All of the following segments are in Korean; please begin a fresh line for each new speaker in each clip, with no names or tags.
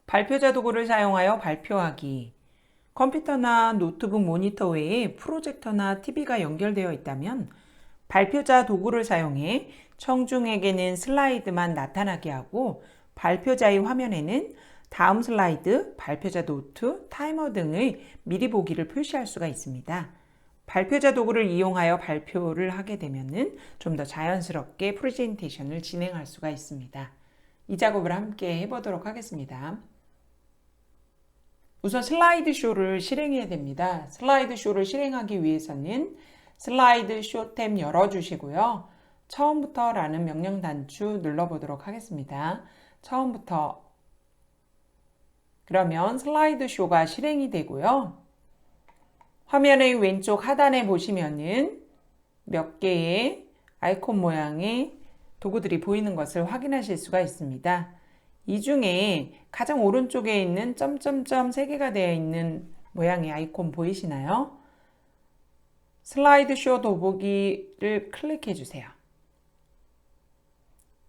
발표자 도구를 사용하여 발표하기. 컴퓨터나 노트북 모니터 외에 프로젝터나 TV가 연결되어 있다면 발표자 도구를 사용해 청중에게는 슬라이드만 나타나게 하고 발표자의 화면에는 다음 슬라이드, 발표자 노트, 타이머 등의 미리 보기를 표시할 수가 있습니다. 발표자 도구를 이용하여 발표를 하게 되면 좀 더 자연스럽게 프레젠테이션을 진행할 수가 있습니다. 이 작업을 함께 해보도록 하겠습니다. 우선 슬라이드 쇼를 실행해야 됩니다. 슬라이드 쇼를 실행하기 위해서는 슬라이드 쇼 탭 열어주시고요. 처음부터 라는 명령 단추 눌러보도록 하겠습니다. 처음부터. 그러면 슬라이드 쇼가 실행이 되고요. 화면의 왼쪽 하단에 보시면은 몇 개의 아이콘 모양의 도구들이 보이는 것을 확인하실 수가 있습니다. 이 중에 가장 오른쪽에 있는 점점점 3개가 되어 있는 모양의 아이콘 보이시나요? 슬라이드 쇼 돋보기를 클릭해 주세요.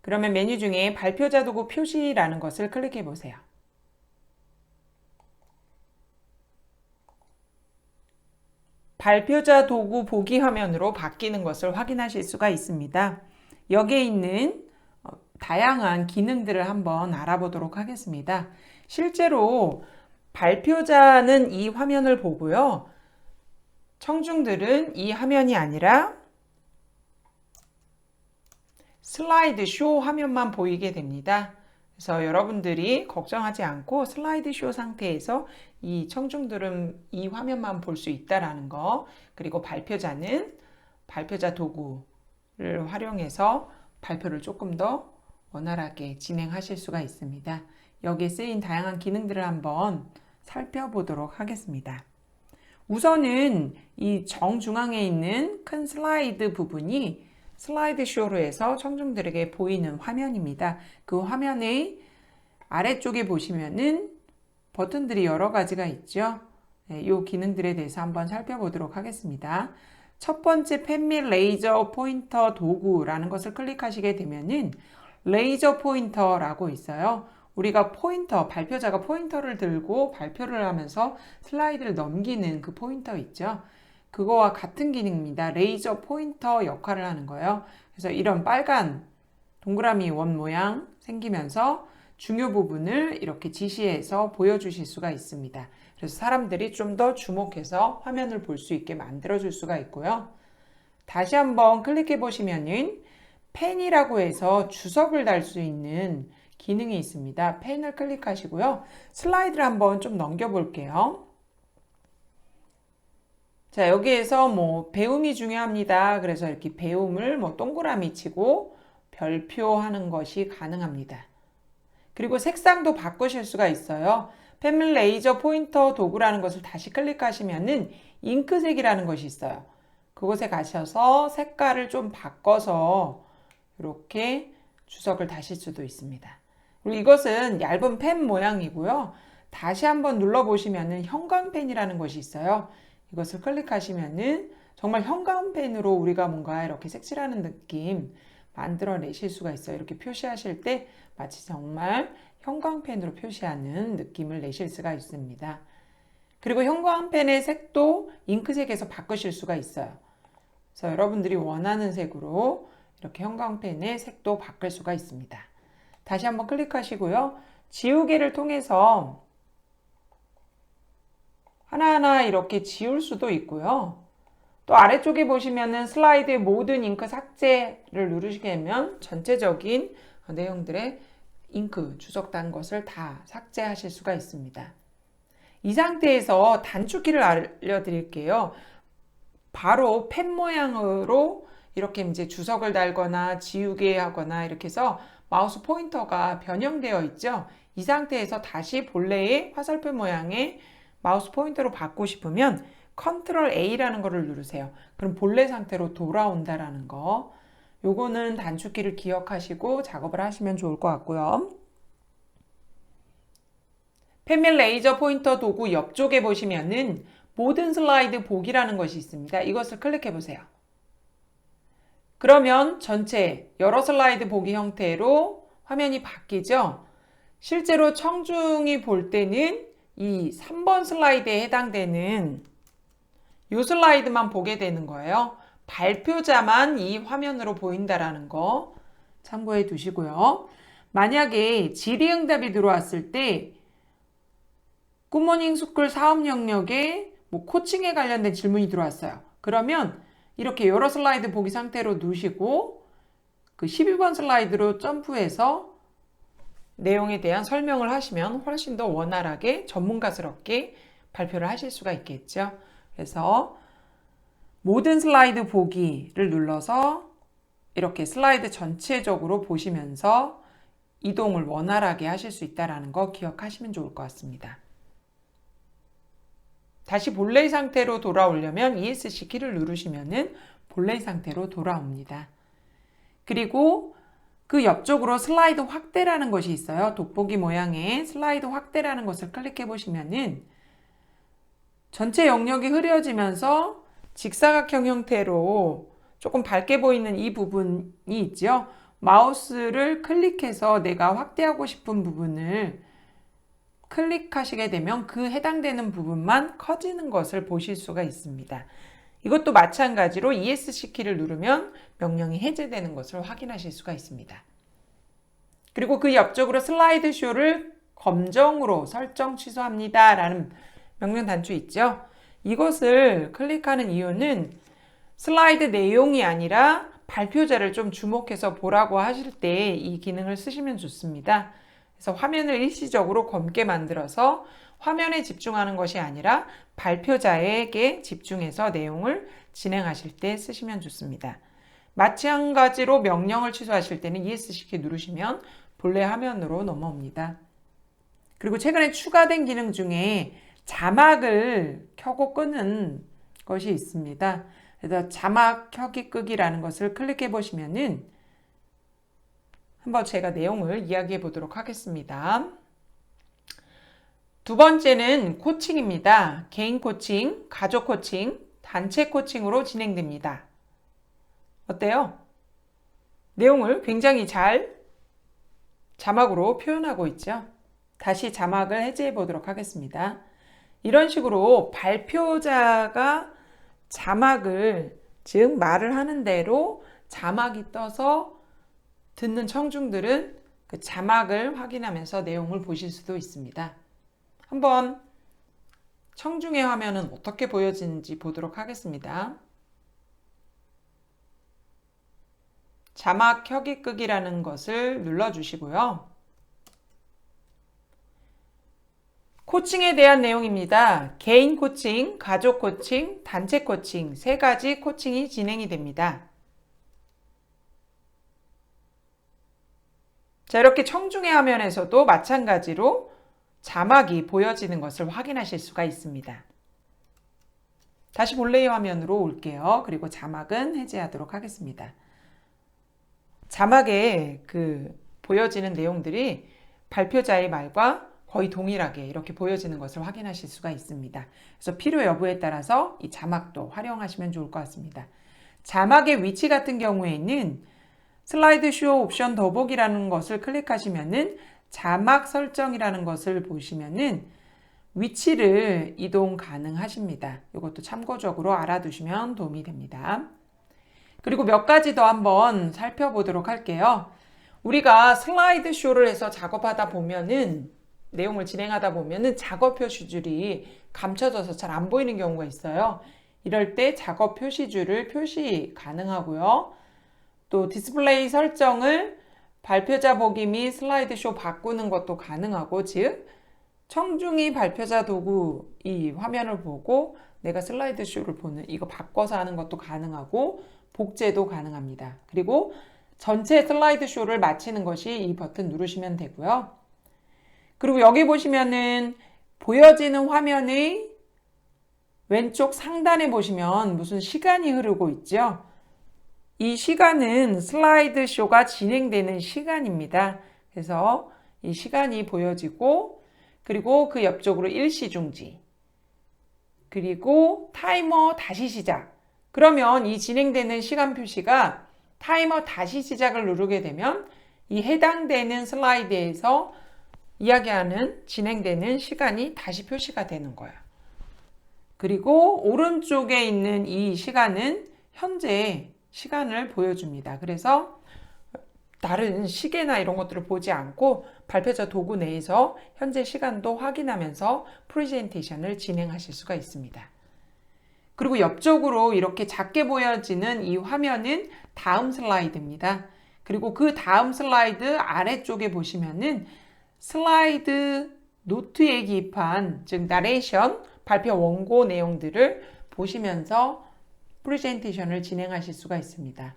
그러면 메뉴 중에 발표자 도구 표시라는 것을 클릭해 보세요. 발표자 도구 보기 화면으로 바뀌는 것을 확인하실 수가 있습니다. 여기에 있는 다양한 기능들을 한번 알아보도록 하겠습니다. 실제로 발표자는 이 화면을 보고요. 청중들은 이 화면이 아니라 슬라이드 쇼 화면만 보이게 됩니다. 그래서 여러분들이 걱정하지 않고 슬라이드 쇼 상태에서 이 청중들은 이 화면만 볼 수 있다라는 거, 그리고 발표자는 발표자 도구를 활용해서 발표를 조금 더 원활하게 진행하실 수가 있습니다. 여기에 쓰인 다양한 기능들을 한번 살펴보도록 하겠습니다. 우선은 이 정중앙에 있는 큰 슬라이드 부분이 슬라이드 쇼로 해서 청중들에게 보이는 화면입니다. 그 화면의 아래쪽에 보시면은 버튼들이 여러 가지가 있죠. 이 기능들에 대해서 한번 살펴보도록 하겠습니다. 첫 번째 펜 및 레이저 포인터 도구라는 것을 클릭하시게 되면은 레이저 포인터라고 있어요. 우리가 포인터, 발표자가 포인터를 들고 발표를 하면서 슬라이드를 넘기는 그 포인터 있죠. 그거와 같은 기능입니다. 레이저 포인터 역할을 하는 거예요. 그래서 이런 빨간 동그라미 원 모양 생기면서 중요 부분을 이렇게 지시해서 보여주실 수가 있습니다. 그래서 사람들이 좀 더 주목해서 화면을 볼 수 있게 만들어줄 수가 있고요. 다시 한번 클릭해 보시면은 펜이라고 해서 주석을 달 수 있는 기능이 있습니다. 펜을 클릭하시고요. 슬라이드를 한번 좀 넘겨 볼게요. 자, 여기에서 배움이 중요합니다. 그래서 이렇게 배움을 동그라미 치고 별표하는 것이 가능합니다. 그리고 색상도 바꾸실 수가 있어요. 펜 및 레이저 포인터 도구라는 것을 다시 클릭하시면은 잉크색이라는 것이 있어요. 그곳에 가셔서 색깔을 좀 바꿔서 이렇게 주석을 다실 수도 있습니다. 그리고 이것은 얇은 펜 모양이고요. 다시 한번 눌러보시면은 형광펜이라는 것이 있어요. 이것을 클릭하시면은 정말 형광펜으로 우리가 뭔가 이렇게 색칠하는 느낌 만들어내실 수가 있어요. 이렇게 표시하실 때 마치 정말 형광펜으로 표시하는 느낌을 내실 수가 있습니다. 그리고 형광펜의 색도 잉크색에서 바꾸실 수가 있어요. 그래서 여러분들이 원하는 색으로 이렇게 형광펜의 색도 바꿀 수가 있습니다. 다시 한번 클릭하시고요. 지우개를 통해서 하나하나 이렇게 지울 수도 있고요. 또 아래쪽에 보시면은 슬라이드의 모든 잉크 삭제를 누르시게 되면 전체적인 내용들의 잉크 주석단 것을 다 삭제하실 수가 있습니다. 이 상태에서 단축키를 알려드릴게요. 바로 펜 모양으로 이렇게 이제 주석을 달거나 지우개 하거나 이렇게 해서 마우스 포인터가 변형되어 있죠. 이 상태에서 다시 본래의 화살표 모양의 마우스 포인터로 바꾸고 싶으면 컨트롤 A라는 거를 누르세요. 그럼 본래 상태로 돌아온다라는 거. 요거는 단축키를 기억하시고 작업을 하시면 좋을 것 같고요. 펜 및 레이저 포인터 도구 옆쪽에 보시면은 모든 슬라이드 보기라는 것이 있습니다. 이것을 클릭해 보세요. 그러면 전체 여러 슬라이드 보기 형태로 화면이 바뀌죠. 실제로 청중이 볼 때는 이 3번 슬라이드에 해당되는 이 슬라이드만 보게 되는 거예요. 발표자만 이 화면으로 보인다라는 거 참고해 두시고요. 만약에 질의응답이 들어왔을 때 굿모닝 스쿨 사업 영역에 코칭에 관련된 질문이 들어왔어요. 그러면 이렇게 여러 슬라이드 보기 상태로 두시고 그 12번 슬라이드로 점프해서 내용에 대한 설명을 하시면 훨씬 더 원활하게 전문가스럽게 발표를 하실 수가 있겠죠. 그래서 모든 슬라이드 보기를 눌러서 이렇게 슬라이드 전체적으로 보시면서 이동을 원활하게 하실 수 있다는 거 기억하시면 좋을 것 같습니다. 다시 본래의 상태로 돌아오려면 ESC 키를 누르시면 본래의 상태로 돌아옵니다. 그리고 그 옆쪽으로 슬라이드 확대라는 것이 있어요. 돋보기 모양의 슬라이드 확대라는 것을 클릭해 보시면은 전체 영역이 흐려지면서 직사각형 형태로 조금 밝게 보이는 이 부분이 있죠. 마우스를 클릭해서 내가 확대하고 싶은 부분을 클릭하시게 되면 그 해당되는 부분만 커지는 것을 보실 수가 있습니다. 이것도 마찬가지로 ESC 키를 누르면 명령이 해제되는 것을 확인하실 수가 있습니다. 그리고 그 옆쪽으로 슬라이드 쇼를 검정으로 설정 취소합니다 라는 명령 단추 있죠. 이것을 클릭하는 이유는 슬라이드 내용이 아니라 발표자를 좀 주목해서 보라고 하실 때 이 기능을 쓰시면 좋습니다. 그래서 화면을 일시적으로 검게 만들어서 화면에 집중하는 것이 아니라 발표자에게 집중해서 내용을 진행하실 때 쓰시면 좋습니다. 마찬가지로 명령을 취소하실 때는 ESC 키 누르시면 본래 화면으로 넘어옵니다. 그리고 최근에 추가된 기능 중에 자막을 켜고 끄는 것이 있습니다. 그래서 자막 켜기 끄기라는 것을 클릭해 보시면은 한번 제가 내용을 이야기해 보도록 하겠습니다. 두 번째는 코칭입니다. 개인 코칭, 가족 코칭, 단체 코칭으로 진행됩니다. 어때요? 내용을 굉장히 잘 자막으로 표현하고 있죠. 다시 자막을 해제해 보도록 하겠습니다. 이런 식으로 발표자가 자막을, 즉 말을 하는 대로 자막이 떠서 듣는 청중들은 그 자막을 확인하면서 내용을 보실 수도 있습니다. 한번 청중의 화면은 어떻게 보여지는지 보도록 하겠습니다. 자막 켜기 끄기라는 것을 눌러주시고요. 코칭에 대한 내용입니다. 개인 코칭, 가족 코칭, 단체 코칭 세 가지 코칭이 진행이 됩니다. 자, 이렇게 청중의 화면에서도 마찬가지로 자막이 보여지는 것을 확인하실 수가 있습니다. 다시 본래의 화면으로 올게요. 그리고 자막은 해제하도록 하겠습니다. 자막에 보여지는 내용들이 발표자의 말과 거의 동일하게 이렇게 보여지는 것을 확인하실 수가 있습니다. 그래서 필요 여부에 따라서 이 자막도 활용하시면 좋을 것 같습니다. 자막의 위치 같은 경우에는 슬라이드 쇼 옵션 더보기라는 것을 클릭하시면은 자막 설정이라는 것을 보시면은 위치를 이동 가능하십니다. 이것도 참고적으로 알아두시면 도움이 됩니다. 그리고 몇 가지 더 한번 살펴보도록 할게요. 우리가 슬라이드 쇼를 해서 작업하다 보면은 내용을 진행하다 보면은 작업 표시줄이 감춰져서 잘 안 보이는 경우가 있어요. 이럴 때 작업 표시줄을 표시 가능하고요. 또 디스플레이 설정을 발표자 보기 및 슬라이드 쇼 바꾸는 것도 가능하고, 즉 청중이 발표자 도구 이 화면을 보고 내가 슬라이드 쇼를 보는 이거 바꿔서 하는 것도 가능하고 복제도 가능합니다. 그리고 전체 슬라이드 쇼를 마치는 것이 이 버튼 누르시면 되고요. 그리고 여기 보시면은 보여지는 화면의 왼쪽 상단에 보시면 무슨 시간이 흐르고 있죠. 이 시간은 슬라이드 쇼가 진행되는 시간입니다. 그래서 이 시간이 보여지고, 그리고 그 옆쪽으로 일시 중지, 그리고 타이머 다시 시작. 그러면 이 진행되는 시간 표시가 타이머 다시 시작을 누르게 되면 이 해당되는 슬라이드에서 이야기하는 진행되는 시간이 다시 표시가 되는 거예요. 그리고 오른쪽에 있는 이 시간은 현재 시간을 보여줍니다. 그래서 다른 시계나 이런 것들을 보지 않고 발표자 도구 내에서 현재 시간도 확인하면서 프레젠테이션을 진행하실 수가 있습니다. 그리고 옆쪽으로 이렇게 작게 보여지는 이 화면은 다음 슬라이드입니다. 그리고 그 다음 슬라이드 아래쪽에 보시면은 슬라이드 노트에 기입한, 즉 나레이션, 발표 원고 내용들을 보시면서 프레젠테이션을 진행하실 수가 있습니다.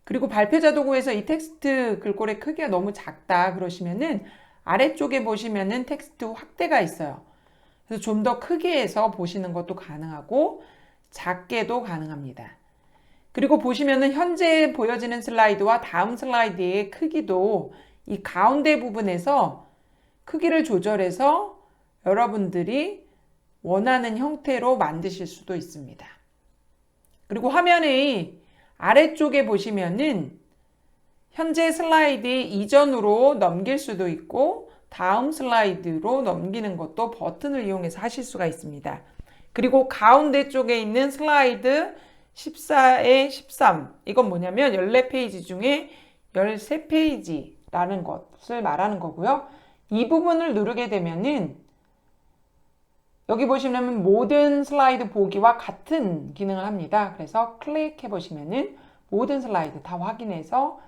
그리고 발표자 도구에서 이 텍스트 글꼴의 크기가 너무 작다 그러시면은 아래쪽에 보시면은 텍스트 확대가 있어요. 그래서 좀 더 크게 해서 보시는 것도 가능하고 작게도 가능합니다. 그리고 보시면은 현재 보여지는 슬라이드와 다음 슬라이드의 크기도 이 가운데 부분에서 크기를 조절해서 여러분들이 원하는 형태로 만드실 수도 있습니다. 그리고 화면의 아래쪽에 보시면은 현재 슬라이드 이전으로 넘길 수도 있고 다음 슬라이드로 넘기는 것도 버튼을 이용해서 하실 수가 있습니다. 그리고 가운데 쪽에 있는 슬라이드 14에 13, 이건 뭐냐면 14페이지 중에 13페이지라는 것을 말하는 거고요. 이 부분을 누르게 되면은 여기 보시면 모든 슬라이드 보기와 같은 기능을 합니다. 그래서 클릭해 보시면은 모든 슬라이드 다 확인해서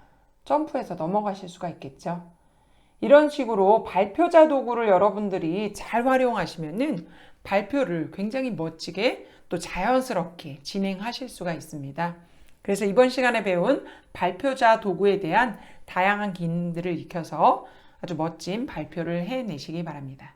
점프해서 넘어가실 수가 있겠죠. 이런 식으로 발표자 도구를 여러분들이 잘 활용하시면은 발표를 굉장히 멋지게 또 자연스럽게 진행하실 수가 있습니다. 그래서 이번 시간에 배운 발표자 도구에 대한 다양한 기능들을 익혀서 아주 멋진 발표를 해내시기 바랍니다.